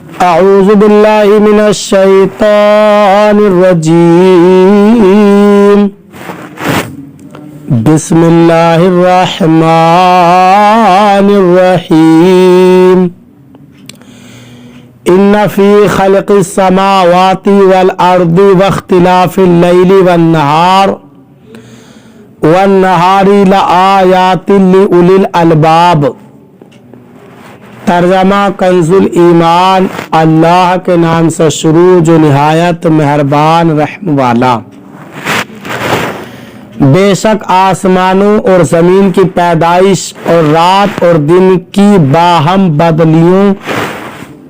اعوذ باللہ من الشیطان الرجیم بسم اللہ الرحمن الرحیم ان فی خلق السماوات والارض واختلاف اللیل والنہار لآیات لأولی الالباب۔ ترجمہ کنز الایمان، اللہ کے نام سے شروع جو نہایت مہربان رحم والا۔ بے شک آسمانوں اور زمین کی پیدائش اور رات اور دن کی باہم بدلیوں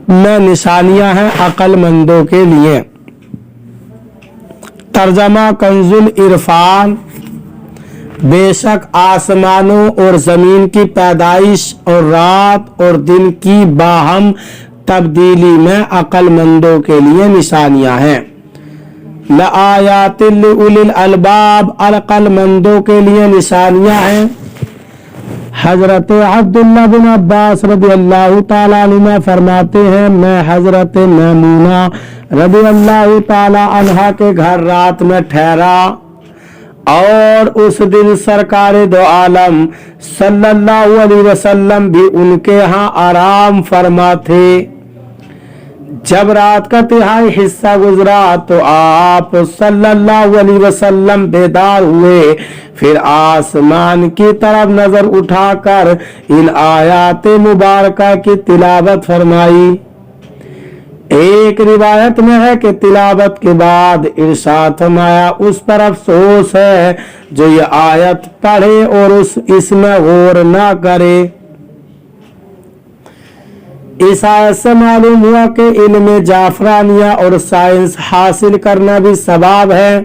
میں نشانیاں ہیں عقل مندوں کے لیے۔ ترجمہ کنز العرفان، بے شک آسمانوں اور زمین کی پیدائش اور رات اور دن کی باہم تبدیلی میں عقل مندوں کے لیے نشانیاں ہیں۔ لآیات لأولی الالباب، عقل مندوں کے لیے نشانیاں ہیں۔ حضرت عبداللہ بن عباس رضی اللہ تعالیٰ عنہ فرماتے ہیں، میں حضرت میمونہ رضی اللہ تعالیٰ عنہ کے گھر رات میں ٹھہرا اور اس دن سرکار دو عالم صلی اللہ علیہ وسلم بھی ان کے ہاں آرام فرما تھے۔ جب رات کا تہائی حصہ گزرا تو آپ صلی اللہ علیہ وسلم بیدار ہوئے، پھر آسمان کی طرف نظر اٹھا کر ان آیات مبارکہ کی تلاوت فرمائی۔ ایک روایت میں ہے کہ تلاوت کے بعد ارشاد فرمایا، اس پر افسوس ہے جو یہ آیت پڑھے اور اس میں غور نہ کرے۔ اس آیت سے معلوم ہوا کہ علم جعفرانیہ اور سائنس حاصل کرنا بھی ثواب ہے،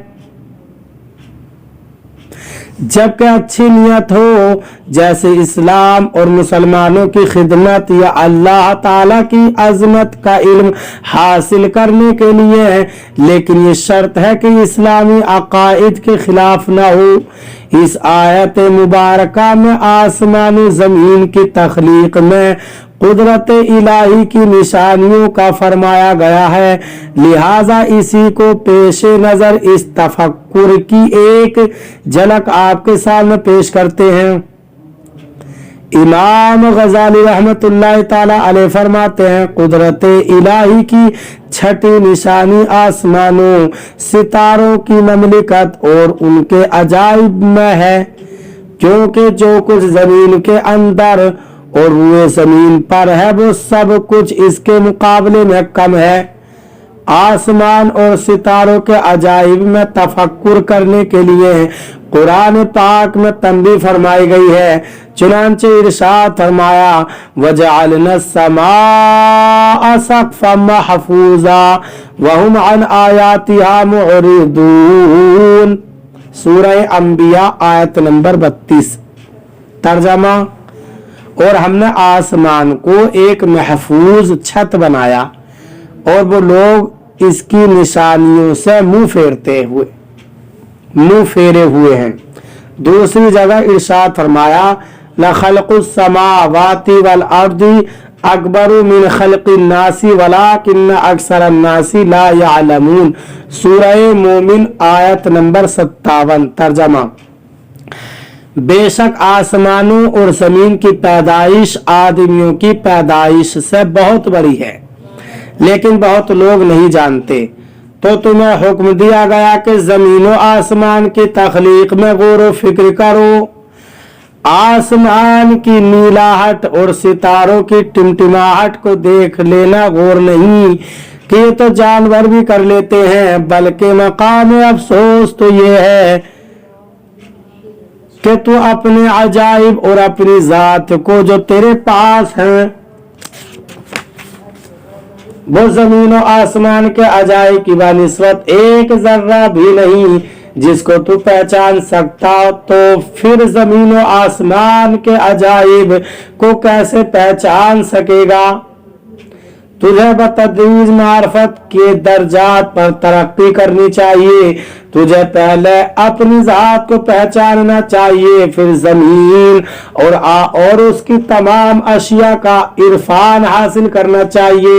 جبکہ اچھی نیت ہو، جیسے اسلام اور مسلمانوں کی خدمت یا اللہ تعالیٰ کی عظمت کا علم حاصل کرنے کے لیے، لیکن یہ شرط ہے کہ اسلامی عقائد کے خلاف نہ ہو۔ اس آیت مبارکہ میں آسمان و زمین کی تخلیق میں قدرت الہی کی نشانیوں کا فرمایا گیا ہے، لہذا اسی کو پیش نظر اس تفکر کی ایک جھلک آپ کے سامنے پیش کرتے ہیں۔ امام غزالی رحمت اللہ تعالی علیہ فرماتے ہیں، قدرت الہی کی چھٹی نشانی آسمانوں ستاروں کی مملکت اور ان کے عجائب میں ہے، کیونکہ جو کچھ زمین کے اندر اور روئے زمین پر ہے وہ سب کچھ اس کے مقابلے میں کم ہے۔ آسمان اور ستاروں کے عجائب میں تفکر کرنے کے لیے قرآن پاک میں تنبیہ فرمائی گئی ہے، چنانچہ ارشاد فرمایا، وَجَعَلْنَا السَّمَاءَ سَقْفًا مَحْفُوظًا وَهُمْ عَنْ آيَاتِهَا مُعْرِضُونَ۔ سورہ انبیاء آیت نمبر 32۔ ترجمہ، اور ہم نے آسمان کو ایک محفوظ چھت بنایا اور وہ لوگ اس کی نشانیوں سے منہ پھیرے ہوئے ہیں۔ دوسری جگہ ارشاد فرمایا، لَخَلْقُ السَّمَاوَاتِ وَالْأَرْضِ أَكْبَرُ مِنْ خَلْقِ النَّاسِ وَلَكِنَّ أَكْثَرَ النَّاسِ لَا يَعْلَمُونَ۔ سورہ مومن آیت نمبر 57۔ ترجمہ، بے شک آسمانوں اور زمین کی پیدائش آدمیوں کی پیدائش سے بہت بڑی ہے، لیکن بہت لوگ نہیں جانتے۔ تو تمہیں حکم دیا گیا کہ زمین و آسمان کی تخلیق میں غور و فکر کرو۔ آسمان کی نیلاہٹ اور ستاروں کی ٹمٹماہٹ کو دیکھ لینا غور نہیں کہ یہ تو جانور بھی کر لیتے ہیں، بلکہ مقام افسوس تو یہ ہے کہ تو اپنے عجائب اور اپنی ذات کو جو تیرے پاس ہیں، وہ زمین و آسمان کے عجائب کی بنسبت ایک ذرہ بھی نہیں جس کو تو پہچان سکتا، تو پھر زمین و آسمان کے عجائب کو کیسے پہچان سکے گا؟ تجھے بتدریج معرفت کے درجات پر ترقی کرنی چاہیے۔ تجھے پہلے اپنی ذات کو پہچاننا چاہیے، پھر زمین اور اس کی تمام اشیاء کا عرفان حاصل کرنا چاہیے۔